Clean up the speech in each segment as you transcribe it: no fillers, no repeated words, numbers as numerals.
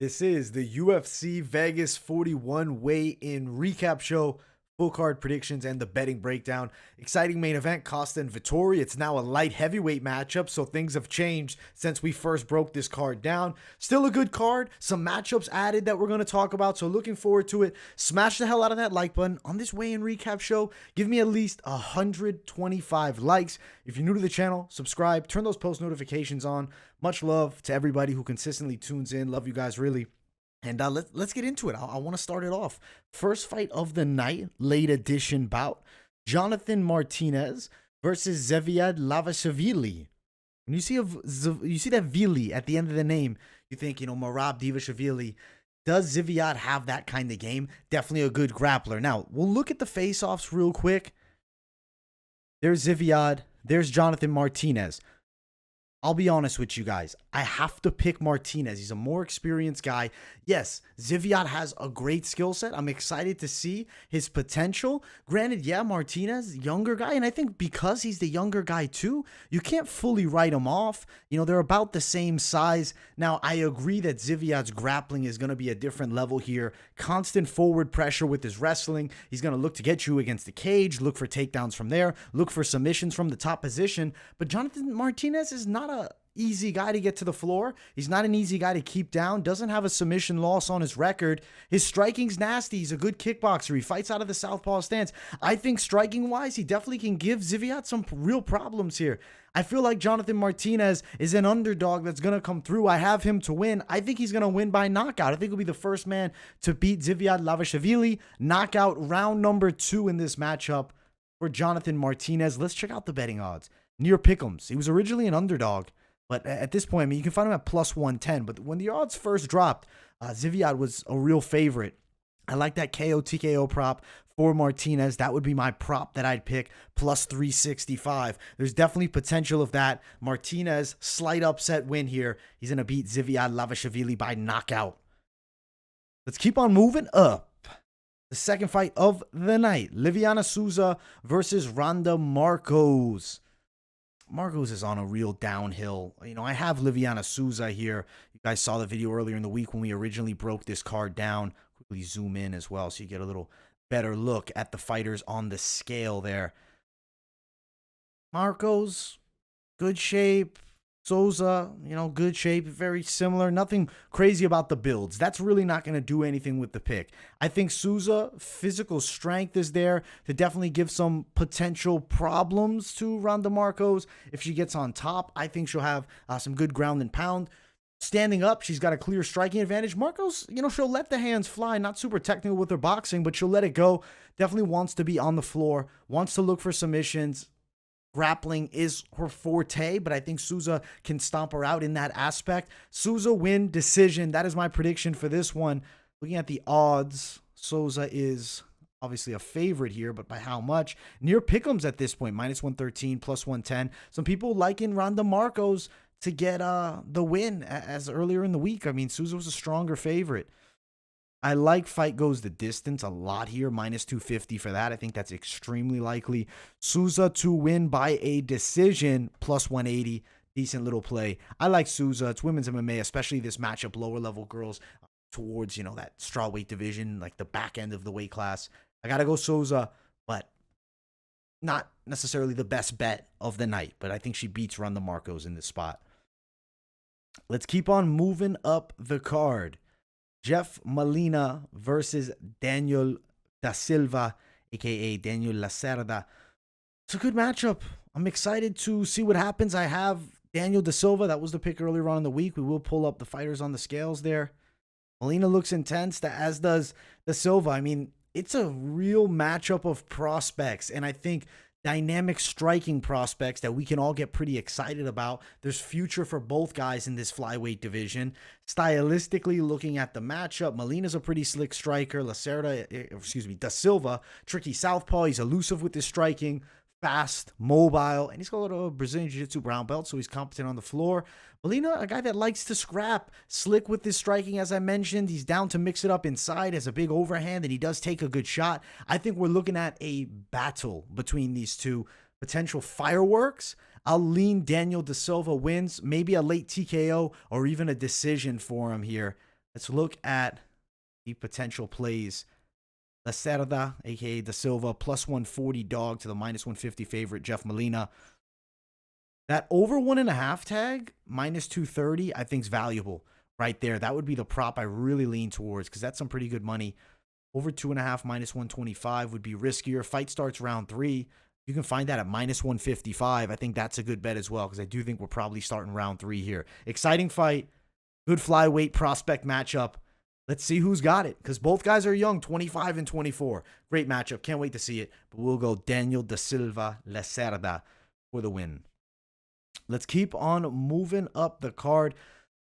This is the UFC Vegas 41 weigh-in recap show, full card predictions, and the betting breakdown. Exciting main event, Costa and Vettori. It's now a light heavyweight matchup, so things have changed since we first broke this card down. Still a good card, some matchups added that we're going to talk about, so looking forward to it. Smash the hell out of that like button on this weigh-in recap show. Give me at least 125 likes. If you're new to the channel, subscribe, turn those post notifications on. Much love to everybody who consistently tunes in. Love you guys, really. And let's get into it. I want to start it off. First fight of the night, late edition bout. Jonathan Martinez versus Zviad Lazishvili. When you see that Vili at the end of the name, you think, Marab Divashvili. Does Zviad have that kind of game? Definitely a good grappler. Now, we'll look at the face-offs real quick. There's Zviad. There's Jonathan Martinez. I'll be honest with you guys. I have to pick Martinez. He's a more experienced guy. Yes, Zviad has a great skill set. I'm excited to see his potential. Granted, yeah, Martinez, younger guy. And I think because he's the younger guy too, you can't fully write him off. They're about the same size. Now, I agree that Zviad's grappling is going to be a different level here. Constant forward pressure with his wrestling. He's going to look to get you against the cage, look for takedowns from there, look for submissions from the top position. But Jonathan Martinez is not a easy guy to get to the floor. He's not an easy guy to keep down. Doesn't have a submission loss on his record. His striking's nasty. He's a good kickboxer. He fights out of the southpaw stance. I think striking-wise, he definitely can give Zviad some real problems here. I feel like Jonathan Martinez is an underdog that's going to come through. I have him to win. I think he's going to win by knockout. I think he'll be the first man to beat Zviad Lazishvili. Knockout round number 2 in this matchup for Jonathan Martinez. Let's check out the betting odds. Near pick'ems. He was originally an underdog. But at this point, you can find him at plus 110. But when the odds first dropped, Zviad was a real favorite. I like that KO TKO prop for Martinez. That would be my prop that I'd pick, plus 365. There's definitely potential of that. Martinez, slight upset win here. He's going to beat Zviad Lazishvili by knockout. Let's keep on moving up. The second fight of the night, Livinha Souza versus Randa Markos. Markos is on a real downhill. I have Livinha Souza here. You guys saw the video earlier in the week when we originally broke this card down. Quickly zoom in as well so you get a little better look at the fighters on the scale there. Markos, good shape. Souza, good shape, very similar. Nothing crazy about the builds. That's really not going to do anything with the pick. I think Souza, physical strength is there to definitely give some potential problems to Randa Markos. If she gets on top, I think she'll have some good ground and pound. Standing up, she's got a clear striking advantage. Markos, she'll let the hands fly. Not super technical with her boxing, but she'll let it go. Definitely wants to be on the floor, wants to look for submissions. Grappling is her forte, but I think Souza can stomp her out in that aspect. Souza win decision. That is my prediction for this one. Looking at the odds, Souza is obviously a favorite here, but by how much? Near pick'ems at this point, minus 113, plus 110. Some people liking Randa Markos to get the win as earlier in the week. Souza was a stronger favorite. I like fight goes the distance a lot here, minus 250 for that. I think that's extremely likely. Souza to win by a decision, plus 180. Decent little play. I like Souza. It's women's MMA, especially this matchup, lower level girls towards, that strawweight division, like the back end of the weight class. I got to go Souza, but not necessarily the best bet of the night. But I think she beats Randa Markos in this spot. Let's keep on moving up the card. Jeff Molina versus Daniel da Silva, a.k.a. Daniel Lacerda. It's a good matchup. I'm excited to see what happens. I have Daniel da Silva. That was the pick earlier on in the week. We will pull up the fighters on the scales there. Molina looks intense, as does da Silva. It's a real matchup of prospects, and I think dynamic striking prospects that we can all get pretty excited about. There's future for both guys in this flyweight division. Stylistically, looking at the matchup, Molina's a pretty slick striker. Da Silva, tricky southpaw. He's elusive with his striking, fast, mobile, and he's got a Brazilian Jiu-Jitsu brown belt, so he's competent on the floor. Molina, a guy that likes to scrap, slick with his striking, as I mentioned. He's down to mix it up inside, has a big overhand, and he does take a good shot. I think we're looking at a battle between these two. Potential fireworks. I'll lean Daniel da Silva wins, maybe a late TKO or even a decision for him here. Let's look at the potential plays. Lacerda, a.k.a. Da Silva, plus 140 dog to the minus 150 favorite, Jeff Molina. That over 1.5 tag, minus 230, I think is valuable right there. That would be the prop I really lean towards because that's some pretty good money. Over 2.5, minus 125 would be riskier. Fight starts round 3. You can find that at minus 155. I think that's a good bet as well because I do think we're probably starting round 3 here. Exciting fight. Good flyweight prospect matchup. Let's see who's got it because both guys are young, 25 and 24. Great matchup. Can't wait to see it. But we'll go Daniel Da Silva Lacerda for the win. Let's keep on moving up the card.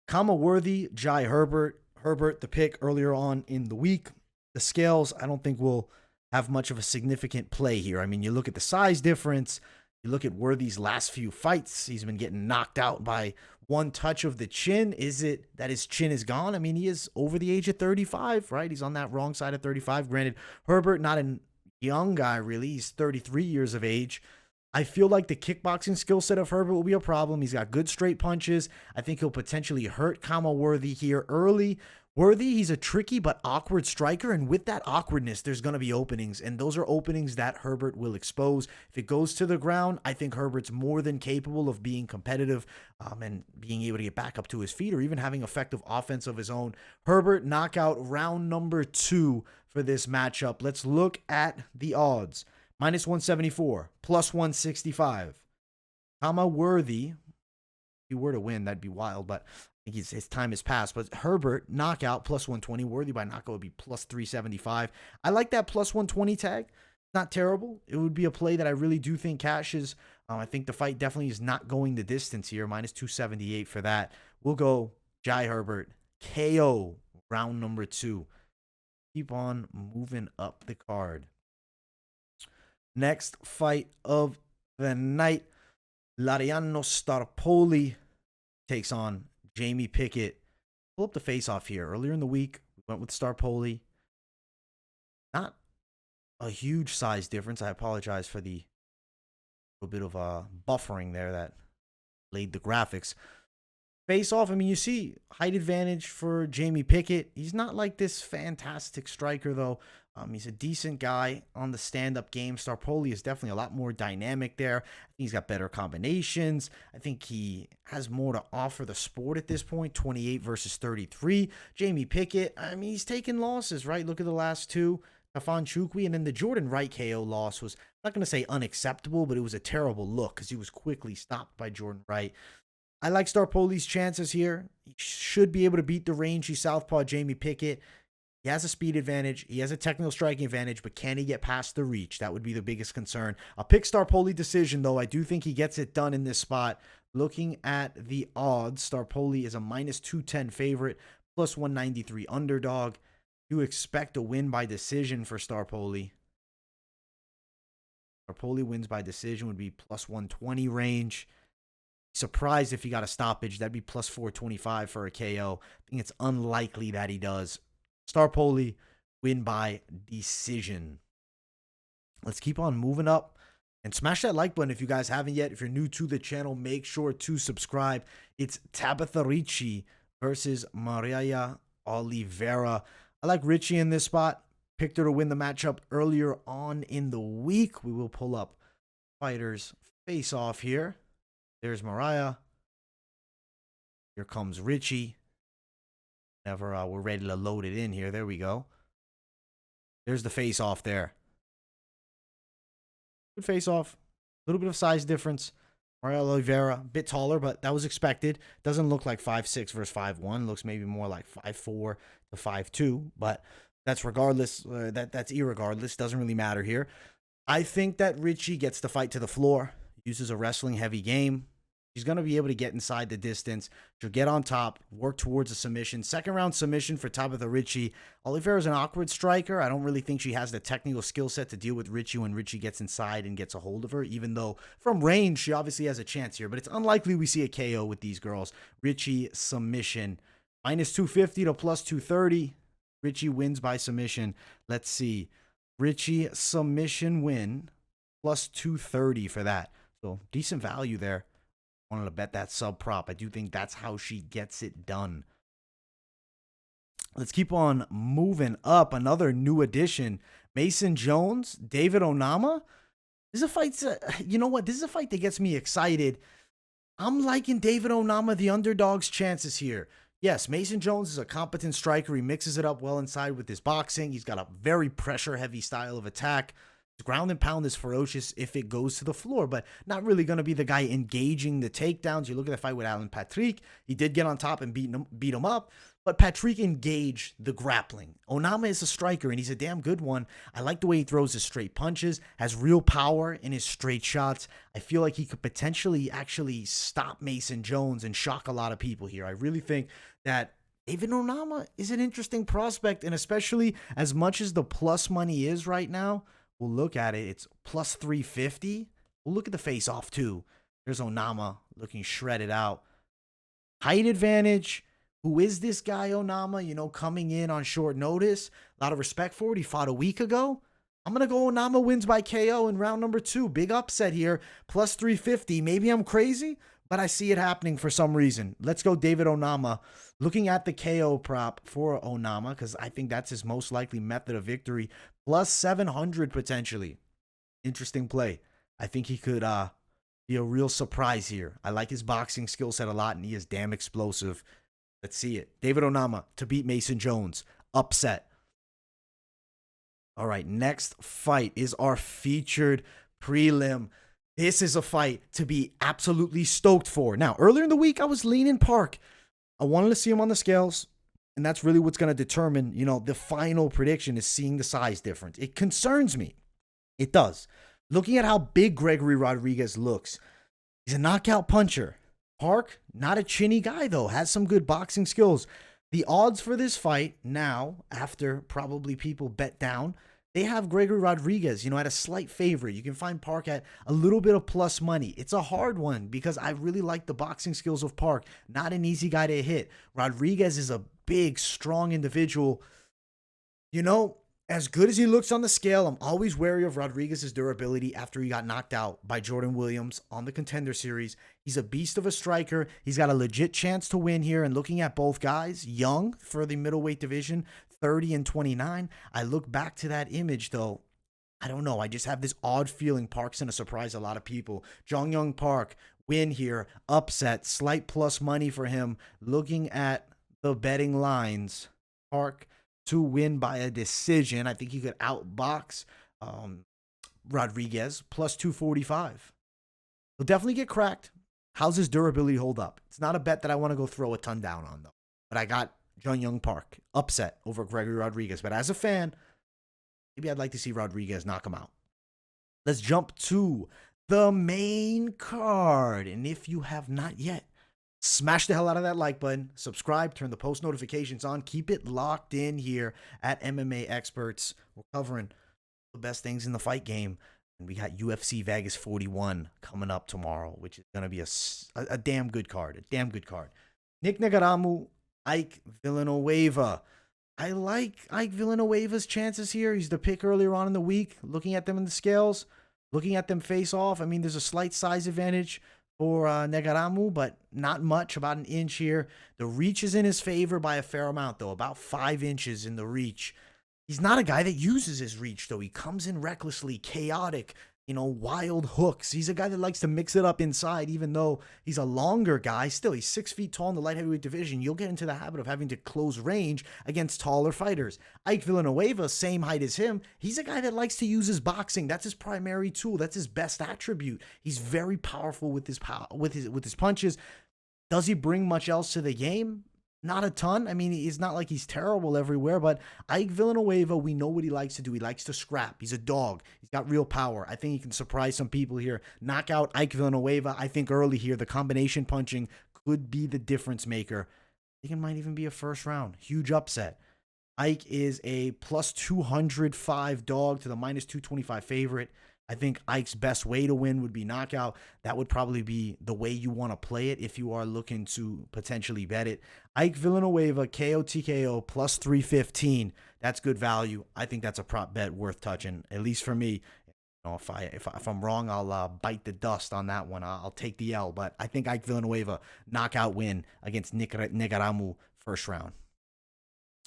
Khama worthy, Jai Herbert. Herbert, the pick earlier on in the week. The scales, I don't think will have much of a significant play here. I mean, you look at the size difference. You look at Worthy's last few fights. He's been getting knocked out by one touch of the chin. Is it that his chin is gone? I mean, he is over the age of 35, right? He's on that wrong side of 35. Granted, Herbert, not a young guy, really. He's 33 years of age. I feel like the kickboxing skill set of Herbert will be a problem. He's got good straight punches. I think he'll potentially hurt Khama Worthy here early. Worthy, he's a tricky but awkward striker, and with that awkwardness, there's going to be openings, and those are openings that Herbert will expose. If it goes to the ground, I think Herbert's more than capable of being competitive and being able to get back up to his feet or even having effective offense of his own. Herbert knockout round number 2 for this matchup. Let's look at the odds. Minus 174, plus 165. Khama Worthy, if he were to win, that'd be wild, but I think his time has passed. But Herbert, knockout, plus 120. Worthy by knockout would be plus 375. I like that plus 120 tag. Not terrible. It would be a play that I really do think cashes. I think the fight definitely is not going the distance here. Minus 278 for that. We'll go Jai Herbert, KO, round number 2. Keep on moving up the card. Next fight of the night, Staropoli takes on Jamie Pickett. Pull up the face-off here. Earlier in the week, we went with Staropoli. Not a huge size difference. I apologize for the little bit of buffering there that laid the graphics. Face-off, I mean, you see height advantage for Jamie Pickett. He's not like this fantastic striker, though. He's a decent guy on the stand-up game. Staropoli is definitely a lot more dynamic there. I think he's got better combinations. I think he has more to offer the sport at this point, 28 versus 33. Jamie Pickett, I mean, he's taken losses, right? Look at the last 2. Tafan Chukwi, and then the Jordan Wright KO loss was, I'm not going to say unacceptable, but it was a terrible look because he was quickly stopped by Jordan Wright. I like Staropoli's chances here. He should be able to beat the rangy southpaw Jamie Pickett. He has a speed advantage. He has a technical striking advantage, but can he get past the reach? That would be the biggest concern. I'll pick Staropoli decision, though. I do think he gets it done in this spot. Looking at the odds, Staropoli is a minus 210 favorite, plus 193 underdog. You expect a win by decision for Staropoli. Staropoli wins by decision would be plus 120 range. Surprised if he got a stoppage. That'd be plus 425 for a KO. I think it's unlikely that he does. Staropoli win by decision. Let's keep on moving up and smash that like button if you guys haven't yet. If you're new to the channel, make sure to subscribe. It's Tabatha Ricci versus Maria Oliveira. I like Ricci in this spot. Picked her to win the matchup earlier on in the week. We will pull up fighters face off here. There's Mariah. Here comes Ricci. Whenever we're ready to load it in here. There we go. There's the face-off there. Good face-off. A little bit of size difference. Mariah Oliveira, a bit taller, but that was expected. Doesn't look like 5'6 versus 5'1. Looks maybe more like 5'4 to 5'2. But that's regardless. That's irregardless. Doesn't really matter here. I think that Ricci gets the fight to the floor. Uses a wrestling-heavy game. She's going to be able to get inside the distance. She'll get on top, work towards a submission. Second round submission for Tabatha Ricci. Oliveira is an awkward striker. I don't really think she has the technical skill set to deal with Ricci when Ricci gets inside and gets a hold of her, even though from range, she obviously has a chance here. But it's unlikely we see a KO with these girls. Ricci submission. Minus 250 to plus 230. Ricci wins by submission. Let's see. Ricci submission win. Plus 230 for that. So decent value there. Wanted to bet that sub prop. I do think that's how she gets it done. Let's keep on moving up. Another new addition. Mason Jones, David Onama. This is a fight. You know what? This is a fight that gets me excited. I'm liking David Onama, the underdog's chances here. Yes, Mason Jones is a competent striker. He mixes it up well inside with his boxing. He's got a very pressure-heavy style of attack. His ground and pound is ferocious if it goes to the floor, but not really going to be the guy engaging the takedowns. You look at the fight with Alan Patrick. He did get on top and beat him up, but Patrick engaged the grappling. Onama is a striker, and he's a damn good one. I like the way he throws his straight punches, has real power in his straight shots. I feel like he could potentially actually stop Mason Jones and shock a lot of people here. I really think that David Onama is an interesting prospect, and especially as much as the plus money is right now, we'll look at it. It's plus 350. We'll look at the face-off, too. There's Onama looking shredded out. Height advantage. Who is this guy, Onama? You know, coming in on short notice. A lot of respect for it. He fought a week ago. I'm going to go Onama wins by KO in round number 2. Big upset here. Plus 350. Maybe I'm crazy, but I see it happening for some reason. Let's go David Onama. Looking at the KO prop for Onama, because I think that's his most likely method of victory. Plus 700 potentially. Interesting play. I think he could be a real surprise here. I like his boxing skill set a lot, and he is damn explosive. Let's see it. David Onama to beat Mason Jones. Upset. All right, next fight is our featured prelim. This is a fight to be absolutely stoked for. Now, earlier in the week, I was leaning Park. I wanted to see him on the scales, and that's really what's going to determine, you know, the final prediction is seeing the size difference. It concerns me. It does. Looking at how big Gregory Rodrigues looks, he's a knockout puncher. Park, not a chinny guy, though, has some good boxing skills. The odds for this fight now, after probably people bet down, they have Gregory Rodrigues, you know, at a slight favorite. You can find Park at a little bit of plus money. It's a hard one because I really like the boxing skills of Park. Not an easy guy to hit. Rodrigues is a big, strong individual. You know, as good as he looks on the scale, I'm always wary of Rodrigues' durability after he got knocked out by Jordan Williams on the Contender Series. He's a beast of a striker. He's got a legit chance to win here. And looking at both guys, Yong for the middleweight division, 30 and 29. I look back to that image, though. I don't know. I just have this odd feeling Park's going to surprise a lot of people. Jong Young Park, win here, upset, slight plus money for him. Looking at the betting lines, Park to win by a decision. I think he could outbox Rodrigues, plus 245. He'll definitely get cracked. How's his durability hold up? It's not a bet that I want to go throw a ton down on, though. But I got Jong Young Park upset over Gregory Rodrigues. But as a fan, maybe I'd like to see Rodrigues knock him out. Let's jump to the main card. And if you have not yet, smash the hell out of that like button, subscribe, turn the post notifications on, keep it locked in here at MMA Experts. We're covering the best things in the fight game. And we got UFC Vegas 41 coming up tomorrow, which is going to be a damn good card. A damn good card. Negumereanu, Ike Villanueva. I like Ike Villanueva's chances here. He's the pick earlier on in the week. Looking at them in the scales, looking at them face off. I mean, there's a slight size advantage for Negumereanu, but not much, about an inch here. The reach is in his favor by a fair amount, though, about 5 inches in the reach. He's not a guy that uses his reach, though. He comes in recklessly, chaotic, you know, wild hooks. He's a guy that likes to mix it up inside, even though he's a longer guy. Still, he's 6 feet tall in the light heavyweight division. You'll get into the habit of having to close range against taller fighters. Ike Villanueva, same height as him. He's a guy that likes to use his boxing. That's his primary tool. That's his best attribute. He's very powerful with his with his punches. Does he bring much else to the game? Not a ton. I mean, it's not like he's terrible everywhere, but Ike Villanueva, we know what he likes to do. He likes to scrap. He's a dog. He's got real power. I think he can surprise some people here. Knock out Ike Villanueva. I think early here, the combination punching could be the difference maker. I think it might even be a first round. Huge upset. Ike is a plus 205 dog to the minus 225 favorite. I think Ike's best way to win would be knockout. That would probably be the way you want to play it if you are looking to potentially bet it. Ike Villanueva, KO TKO, plus 315. That's good value. I think that's a prop bet worth touching, at least for me. You know, if I'm wrong, I'll bite the dust on that one. I'll take the L. But I think Ike Villanueva, knockout win against Negumereanu, first round.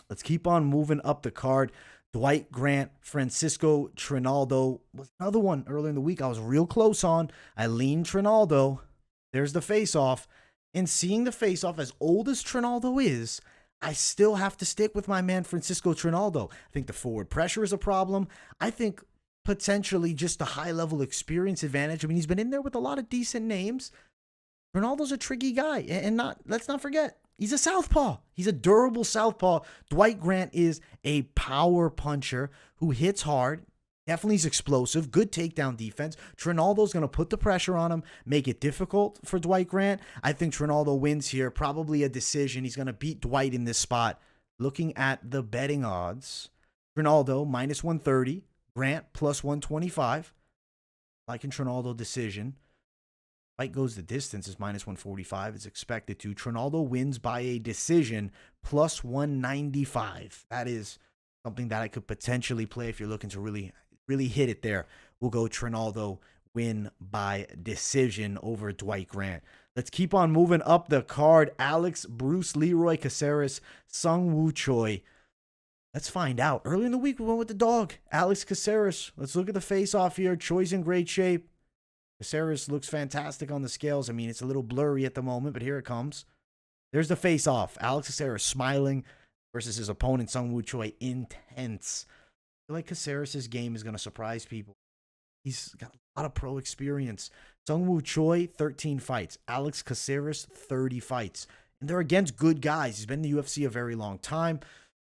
Let's keep on moving up the card. Dwight Grant, Francisco Trinaldo was another one earlier in the week I was real close on. I leaned Trinaldo. There's the face-off. And seeing the face-off, as old as Trinaldo is, I still have to stick with my man Francisco Trinaldo. I think the forward pressure is a problem. I think potentially just the high-level experience advantage. I mean, he's been in there with a lot of decent names. Ronaldo's a tricky guy. And let's not forget, he's a southpaw. He's a durable southpaw. Dwight Grant is a power puncher who hits hard. Definitely is explosive. Good takedown defense. Trinaldo's going to put the pressure on him, make it difficult for Dwight Grant. I think Trinaldo wins here. Probably a decision. He's going to beat Dwight in this spot. Looking at the betting odds, Trinaldo minus 130. Grant plus 125. Liking Trinaldo decision. Fight goes the distance is minus 145. It's expected to. Trinaldo wins by a decision plus 195. That is something that I could potentially play if you're looking to really hit it there. We'll go Trinaldo win by decision over Dwight Grant. Let's keep on moving up the card. Alex Bruce Leroy Caceres, Seung Choi. Let's find out. Earlier in the week, we went with the dog, Alex Caceres. Let's look at the face-off here. Choi's in great shape. Caceres looks fantastic on the scales. I mean, it's a little blurry at the moment, but here it comes. There's the face-off. Alex Caceres smiling versus his opponent, Seung Choi. Intense. I feel like Caceres' game is going to surprise people. He's got a lot of pro experience. Seung Choi, 13 fights. Alex Caceres, 30 fights. And they're against good guys. He's been in the UFC a very long time.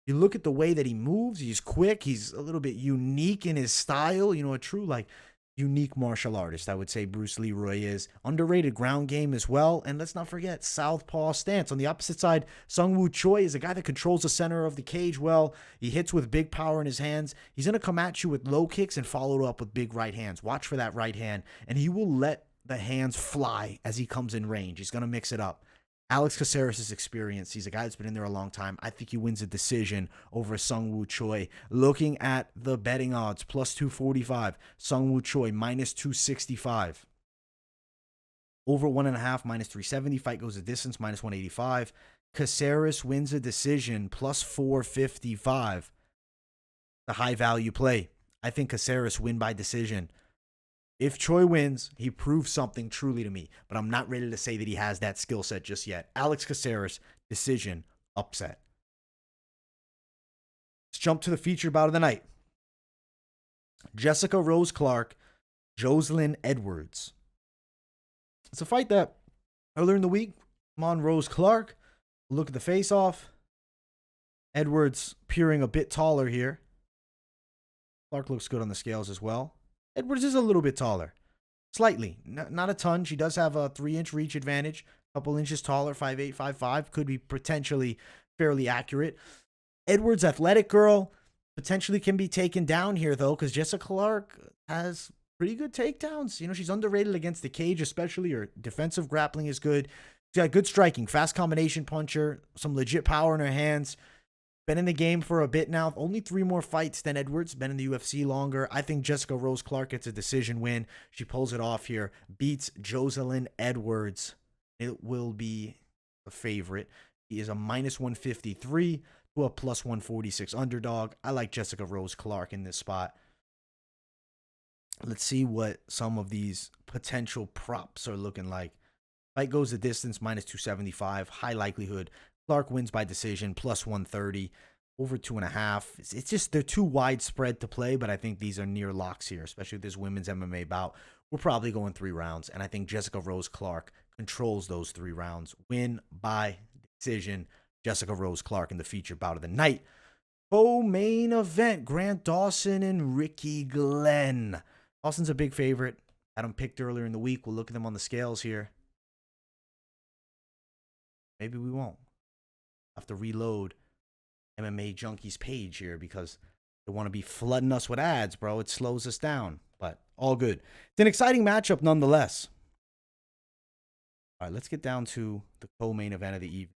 You look at the way that he moves. He's quick. He's a little bit unique in his style. You know, a true, unique martial artist, I would say Bruce Leroy is. Underrated ground game as well. And let's not forget, southpaw stance. On the opposite side, Seung Choi is a guy that controls the center of the cage well. He hits with big power in his hands. He's going to come at you with low kicks and follow it up with big right hands. Watch for that right hand. And he will let the hands fly as he comes in range. He's going to mix it up. Alex Caceres' experience. He's a guy that's been in there a long time. I think he wins a decision over Seung Choi. Looking at the betting odds, plus 245. Seung Choi, minus 265. Over 1.5, minus 370. Fight goes the distance, minus 185. Caceres wins a decision, plus 455. The high value play. I think Caceres win by decision. If Choi wins, he proves something truly to me, but I'm not ready to say that he has that skill set just yet. Alex Caceres, decision, upset. Let's jump to the featured bout of the night. Jessica Rose Clark, Jocelyn Edwards. It's a fight that earlier in the week, I'm on Rose Clark. Look at the face-off. Edwards appearing a bit taller here. Clark looks good on the scales as well. Edwards is a little bit taller. Slightly. Not a ton. She does have a 3-inch reach advantage. A couple inches taller, 5'8", 5'5". Could be potentially fairly accurate. Edwards, athletic girl. Potentially can be taken down here, though, because Jessica Clark has pretty good takedowns. You know, she's underrated against the cage, especially. Her defensive grappling is good. She's got good striking. Fast combination puncher. Some legit power in her hands. Been in the game for a bit now. Only 3 more fights than Edwards. Been in the UFC longer. I think Jessica Rose Clark gets a decision win. She pulls it off here. Beats Jocelyn Edwards. It will be a favorite. He is a minus 153 to a plus 146 underdog. I like Jessica Rose Clark in this spot. Let's see what some of these potential props are looking like. Fight goes the distance, minus 275. High likelihood. Clark wins by decision, plus 130, over 2.5. It's just, they're too widespread to play, but I think these are near locks here, especially with this women's MMA bout. We're probably going 3 rounds, and I think Jessica Rose Clark controls those 3 rounds. Win by decision, Jessica Rose Clark in the featured bout of the night. Co-main event, Grant Dawson and Ricky Glenn. Dawson's a big favorite. Had him picked earlier in the week. We'll look at them on the scales here. Maybe we won't. Have to reload MMA Junkies page here because they want to be flooding us with ads, bro. It slows us down, but all good. It's an exciting matchup nonetheless. All right, let's get down to the co-main event of the evening.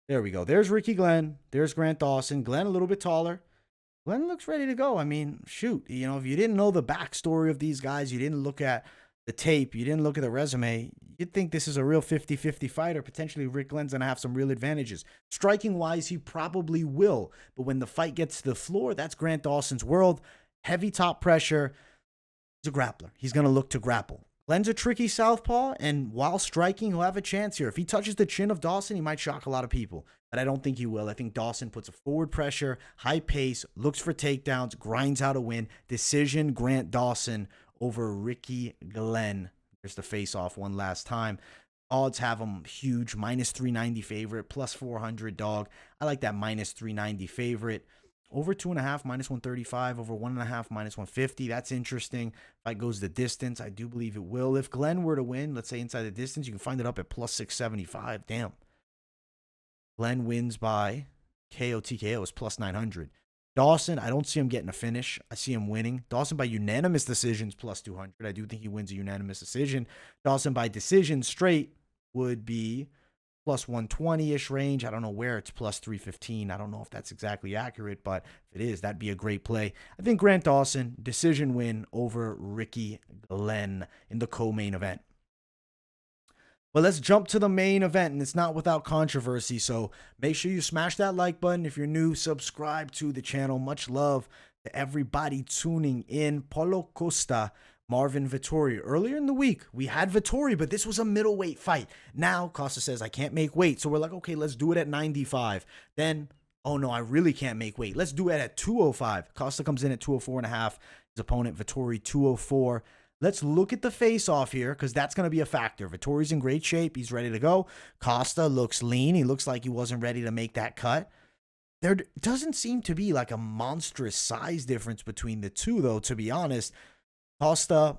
There we go. There's Ricky Glenn. There's Grant Dawson. Glenn a little bit taller. Glenn looks ready to go. I mean, shoot. You know, if you didn't know the backstory of these guys, you didn't look at the tape, you didn't look at the resume, you'd think this is a real 50-50 fighter. Potentially Rick Glenn's going to have some real advantages. Striking-wise, he probably will. But when the fight gets to the floor, that's Grant Dawson's world. Heavy top pressure. He's a grappler. He's going to look to grapple. Glenn's a tricky southpaw, and while striking, he'll have a chance here. If he touches the chin of Dawson, he might shock a lot of people. But I don't think he will. I think Dawson puts a forward pressure, high pace, looks for takedowns, grinds out a win. Decision, Grant Dawson over Ricky Glenn. There's the face-off one last time. Odds have him huge, minus 390 favorite, plus 400 dog. I like that minus 390 favorite. Over 2.5, minus 135. Over 1.5, minus 150. That's interesting. If it goes the distance, I do believe it will. If Glenn were to win, let's say inside the distance, you can find it up at plus 675. Damn. Glenn wins by KO TKO is plus 900. Dawson, I don't see him getting a finish. I see him winning. Dawson by unanimous decisions, plus 200. I do think he wins a unanimous decision. Dawson by decision straight would be plus 120-ish range. I don't know where it's plus 315. I don't know if that's exactly accurate, but if it is, that'd be a great play. I think Grant Dawson, decision win over Ricky Glenn in the co-main event. But let's jump to the main event, and it's not without controversy, so make sure you smash that like button. If you're new, subscribe to the channel. Much love to everybody tuning in. Paulo Costa, Marvin Vettori. Earlier in the week, we had Vettori, but this was a middleweight fight. Now, Costa says, I can't make weight. So we're like, okay, let's do it at 95. Then, oh no, I really can't make weight. Let's do it at 205. Costa comes in at 204.5. His opponent, Vettori, 204. Let's look at the face-off here, because that's going to be a factor. Vettori's in great shape. He's ready to go. Costa looks lean. He looks like he wasn't ready to make that cut. There doesn't seem to be like a monstrous size difference between the two, though, to be honest. Costa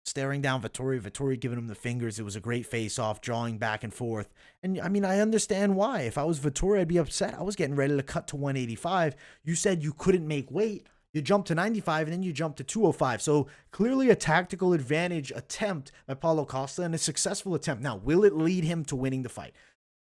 staring down Vettori. Vettori giving him the fingers. It was a great face-off, drawing back and forth. And, I mean, I understand why. If I was Vettori, I'd be upset. I was getting ready to cut to 185. You said you couldn't make weight. You jump to 95, and then you jump to 205. So clearly a tactical advantage attempt by Paulo Costa, and a successful attempt. Now, will it lead him to winning the fight?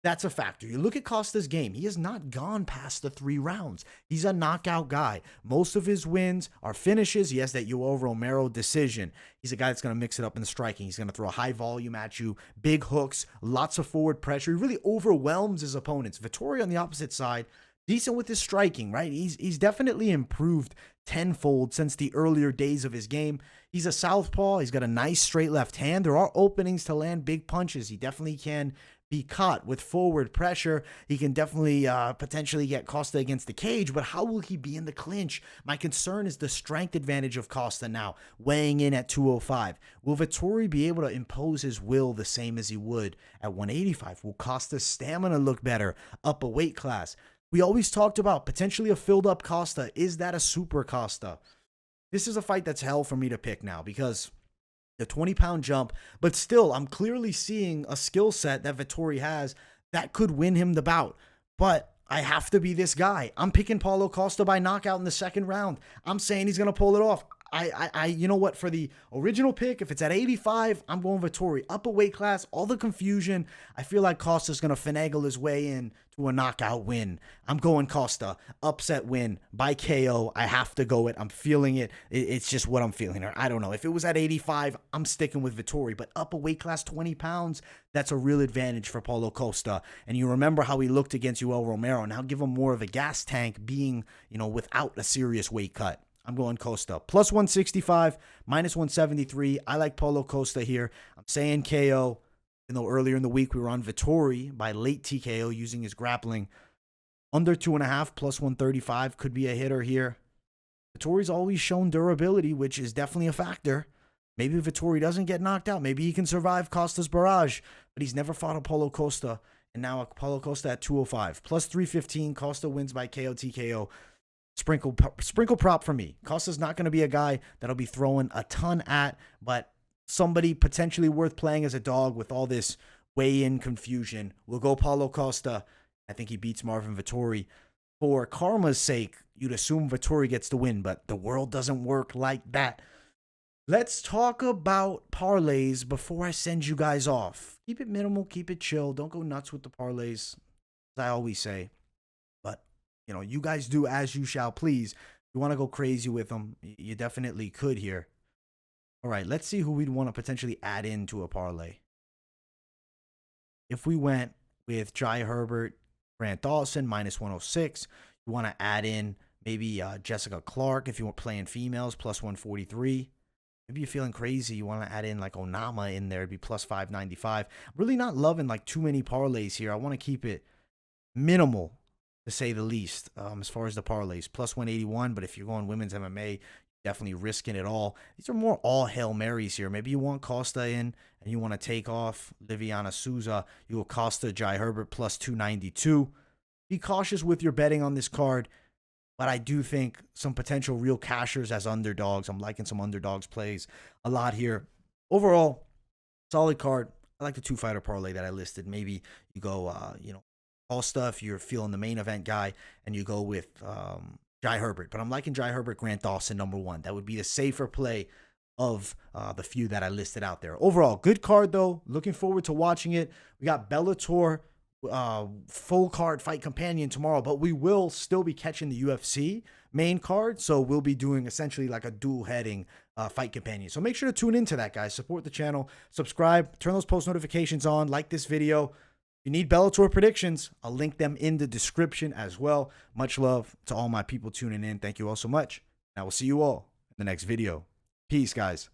That's a factor. You look at Costa's game. He has not gone past the 3 rounds. He's a knockout guy. Most of his wins are finishes. He has that Yoel Romero decision. He's a guy that's going to mix it up in the striking. He's going to throw a high volume at you, big hooks, lots of forward pressure. He really overwhelms his opponents. Vettori on the opposite side, decent with his striking, right? He's definitely improved tenfold since the earlier days of his game. He's a southpaw. He's got a nice straight left hand. There are openings to land big punches. He definitely can be caught with forward pressure. He can definitely potentially get Costa against the cage, but how will he be in the clinch? My concern is the strength advantage of Costa now, weighing in at 205. Will Vettori be able to impose his will the same as he would at 185? Will Costa's stamina look better up a weight class? We always talked about potentially a filled-up Costa. Is that a super Costa? This is a fight that's hell for me to pick now because the 20-pound jump, but still, I'm clearly seeing a skill set that Vettori has that could win him the bout. But I have to be this guy. I'm picking Paulo Costa by knockout in the second round. I'm saying he's going to pull it off. You know what? For the original pick, if it's at 85, I'm going Vettori. Up a weight class, all the confusion. I feel like Costa's going to finagle his way in to a knockout win. I'm going Costa. Upset win by KO. I have to go it. I'm feeling it. It's just what I'm feeling. I don't know. If it was at 85, I'm sticking with Vettori. But up a weight class 20 pounds, that's a real advantage for Paulo Costa. And you remember how he looked against Yoel Romero. Now give him more of a gas tank being, without a serious weight cut. I'm going Costa. Plus 165, minus 173. I like Paulo Costa here. I'm saying KO. Even though earlier in the week we were on Vettori by late TKO using his grappling. Under 2.5, plus 135 could be a hitter here. Vettori's always shown durability, which is definitely a factor. Maybe Vettori doesn't get knocked out. Maybe he can survive Costa's barrage. But he's never fought a Paulo Costa. And now a Paulo Costa at 205. Plus 315. Costa wins by KO TKO. Sprinkle prop for me. Costa's not going to be a guy that I'll be throwing a ton at, but somebody potentially worth playing as a dog with all this weigh-in confusion. We'll go Paulo Costa. I think he beats Marvin Vettori. For karma's sake, you'd assume Vettori gets the win, but the world doesn't work like that. Let's talk about parlays before I send you guys off. Keep it minimal, keep it chill. Don't go nuts with the parlays, as I always say. You guys do as you shall please. If you want to go crazy with them, you definitely could here. All right, let's see who we'd want to potentially add into a parlay. If we went with Jai Herbert, Grant Dawson, minus 106, you want to add in maybe Jessica Clark if you want playing females, plus 143. Maybe you're feeling crazy. You want to add in like Onama in there. It'd be plus 595. Really not loving like too many parlays here. I want to keep it minimal, to say the least, as far as the parlays. Plus 181, but if you're going women's MMA, definitely risking it all. These are more all Hail Marys here. Maybe you want Costa in and you want to take off Livinha, Souza. You go Costa, Jai Herbert, plus 292. Be cautious with your betting on this card. But I do think some potential real cashers as underdogs. I'm liking some underdogs plays a lot here. Overall, solid card. I like the 2-fighter parlay that I listed. Maybe you go, Costa if you're feeling the main event guy, and you go with Jai Herbert. But I'm liking Jai Herbert, Grant Dawson, number 1. That would be the safer play of the few that I listed out there. Overall, good card, though. Looking forward to watching it. We got Bellator full card fight companion tomorrow, but we will still be catching the UFC main card, so we'll be doing essentially like a dual heading fight companion. So make sure to tune into that, guys. Support the channel, subscribe, turn those post notifications on, like this video. If you need Bellator predictions, I'll link them in the description as well. Much love to all my people tuning in. Thank you all so much. I will see you all in the next video. Peace, guys.